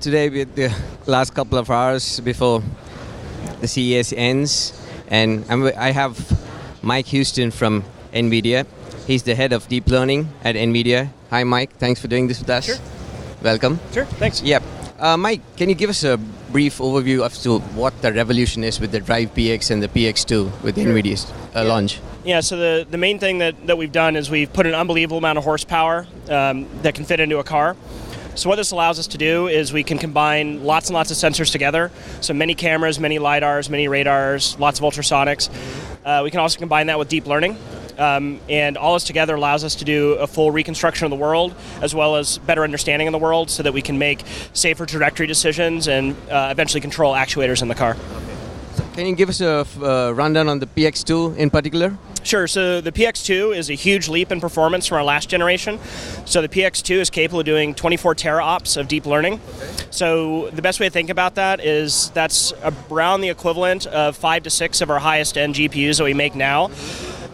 today with the last couple of hours before the CES ends, and I have Mike Houston from Nvidia. He's the head of deep learning at Nvidia. Hi, Mike. Thanks for doing this with us. Sure. Welcome. Sure. Thanks. Yep. Mike, can you give us a brief overview as to what the revolution is with the Drive PX and the PX2 with Nvidia's launch? Yeah, so the main thing that we've done is we've put an unbelievable amount of horsepower that can fit into a car. So what this allows us to do is we can combine lots and lots of sensors together. So many cameras, many LiDARs, many radars, lots of ultrasonics. We can also combine that with deep learning. And all this together allows us to do a full reconstruction of the world, as well as better understanding of the world, so that we can make safer trajectory decisions and eventually control actuators in the car. Can you give us a rundown on the PX2 in particular? Sure. So the PX2 is a huge leap in performance from our last generation. So the PX2 is capable of doing 24 teraops of deep learning. Okay. So the best way to think about that is that's around the equivalent of 5 to 6 of our highest end GPUs that we make now.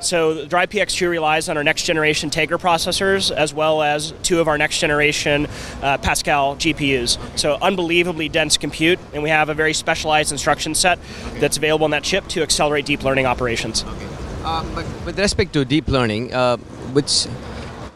So the Drive PX2 relies on our next generation Tegra processors, as well as 2 of our next generation Pascal GPUs. So unbelievably dense compute, and we have a very specialized instruction set that's available in that chip to accelerate deep learning operations. Okay. But with respect to deep learning, what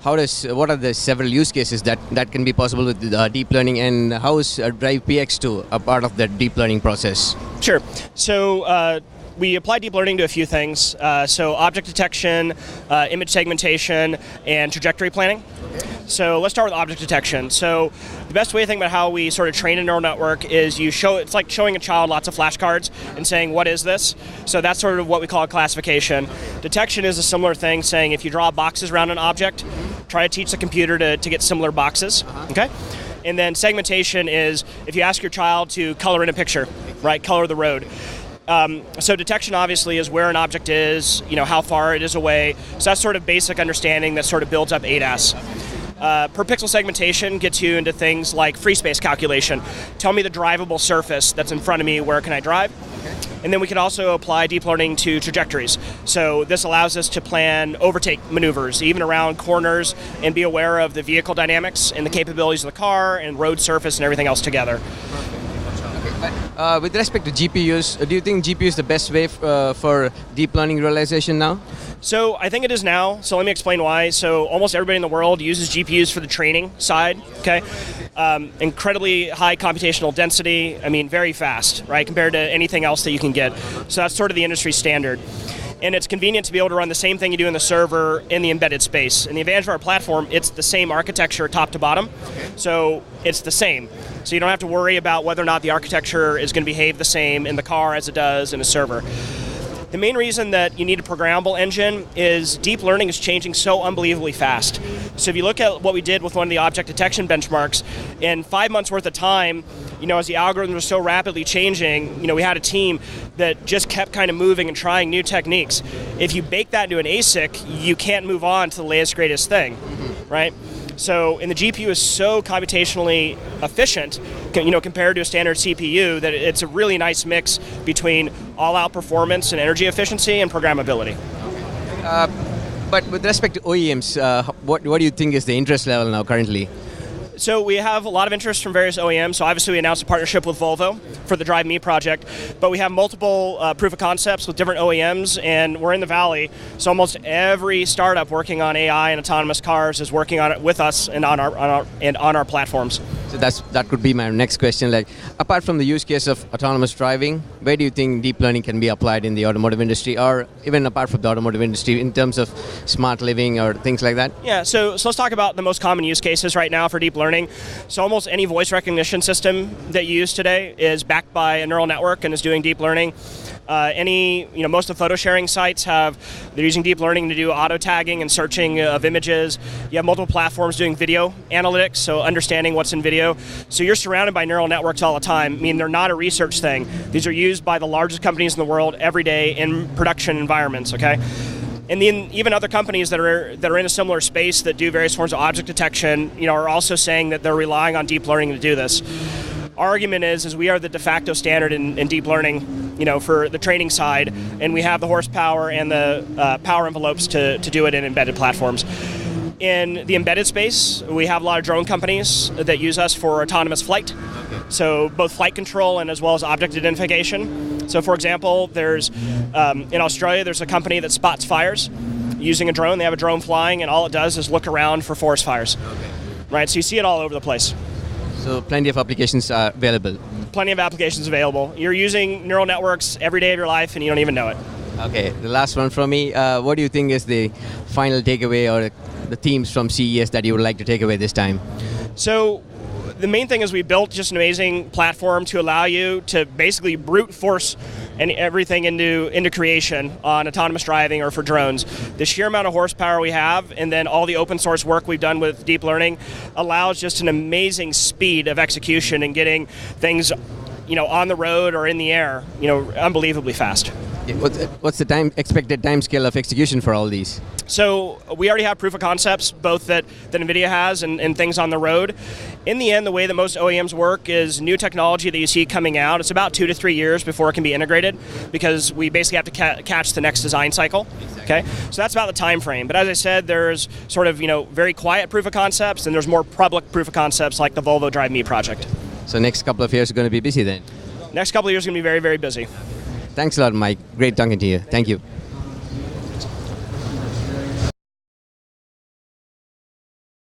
are the several use cases that can be possible with deep learning, and how is Drive PX2 a part of that deep learning process? Sure. So we apply deep learning to a few things. So object detection, image segmentation, and trajectory planning. Okay. So let's start with object detection. So the best way to think about how we sort of train a neural network is it's like showing a child lots of flashcards and saying, what is this? So that's sort of what we call a classification. Detection is a similar thing, saying if you draw boxes around an object, try to teach the computer to get similar boxes. Okay? And then segmentation is if you ask your child to color in a picture, right? Color the road. So detection obviously is where an object is, how far it is away. So that's sort of basic understanding that sort of builds up ADAS. Per pixel segmentation gets you into things like free space calculation. Tell me the drivable surface that's in front of me, where can I drive? And then we can also apply deep learning to trajectories. So this allows us to plan overtake maneuvers, even around corners, and be aware of the vehicle dynamics and the capabilities of the car and road surface and everything else together. With respect to GPUs, do you think GPU is the best way for deep learning realization now? So I think it is now. So let me explain why. So almost everybody in the world uses GPUs for the training side. Okay, incredibly high computational density. I mean, very fast, right, compared to anything else that you can get. So that's sort of the industry standard. And it's convenient to be able to run the same thing you do in the server in the embedded space. And the advantage of our platform, it's the same architecture top to bottom. So it's the same. So you don't have to worry about whether or not the architecture is going to behave the same in the car as it does in a server. The main reason that you need a programmable engine is deep learning is changing so unbelievably fast. So if you look at what we did with one of the object detection benchmarks, in 5 months worth of time, as the algorithms were so rapidly changing, we had a team that just kept kind of moving and trying new techniques. If you bake that into an ASIC, you can't move on to the latest, greatest thing, right? So, and the GPU is so computationally efficient, compared to a standard CPU, that it's a really nice mix between all-out performance and energy efficiency and programmability. But with respect to OEMs, what do you think is the interest level now currently? So we have a lot of interest from various OEMs. So obviously we announced a partnership with Volvo for the Drive Me project, but we have multiple proof of concepts with different OEMs, and we're in the Valley. So almost every startup working on AI and autonomous cars is working on it with us and on our platforms. So that could be my next question. Like, apart from the use case of autonomous driving, where do you think deep learning can be applied in the automotive industry, or even apart from the automotive industry, in terms of smart living or things like that? Yeah. So let's talk about the most common use cases right now for deep learning. So almost any voice recognition system that you use today is backed by a neural network and is doing deep learning. Most of the photo sharing sites they're using deep learning to do auto tagging and searching of images. You have multiple platforms doing video analytics, so understanding what's in video. So you're surrounded by neural networks all the time. I mean, they're not a research thing. These are used by the largest companies in the world every day in production environments, okay? And then even other companies that are in a similar space that do various forms of object detection, are also saying that they're relying on deep learning to do this. Our argument is we are the de facto standard in deep learning, for the training side, and we have the horsepower and the power envelopes to do it in embedded platforms. In the embedded space, we have a lot of drone companies that use us for autonomous flight. So both flight control and as well as object identification. So for example, there's in Australia, there's a company that spots fires using a drone. They have a drone flying, and all it does is look around for forest fires. Okay. Right, so you see it all over the place. So plenty of applications are available. Plenty of applications available. You're using neural networks every day of your life, and you don't even know it. Okay, the last one from me. What do you think is the final takeaway or the themes from CES that you would like to take away this time? So the main thing is we built just an amazing platform to allow you to basically brute force and everything into creation on autonomous driving or for drones. The sheer amount of horsepower we have, and then all the open source work we've done with deep learning, allows just an amazing speed of execution and getting things, on the road or in the air, unbelievably fast. What's the expected time scale of execution for all these? So we already have proof of concepts, both that Nvidia has and things on the road. In the end, the way that most OEMs work is new technology that you see coming out. It's about 2 to 3 years before it can be integrated, because we basically have to catch the next design cycle. Exactly. Okay, so that's about the time frame. But as I said, there's sort of very quiet proof of concepts, and there's more public proof of concepts like the Volvo Drive Me project. So next couple of years are going to be busy then? Next couple of years are going to be very, very busy. Thanks a lot, Mike. Great talking to you. Thank you.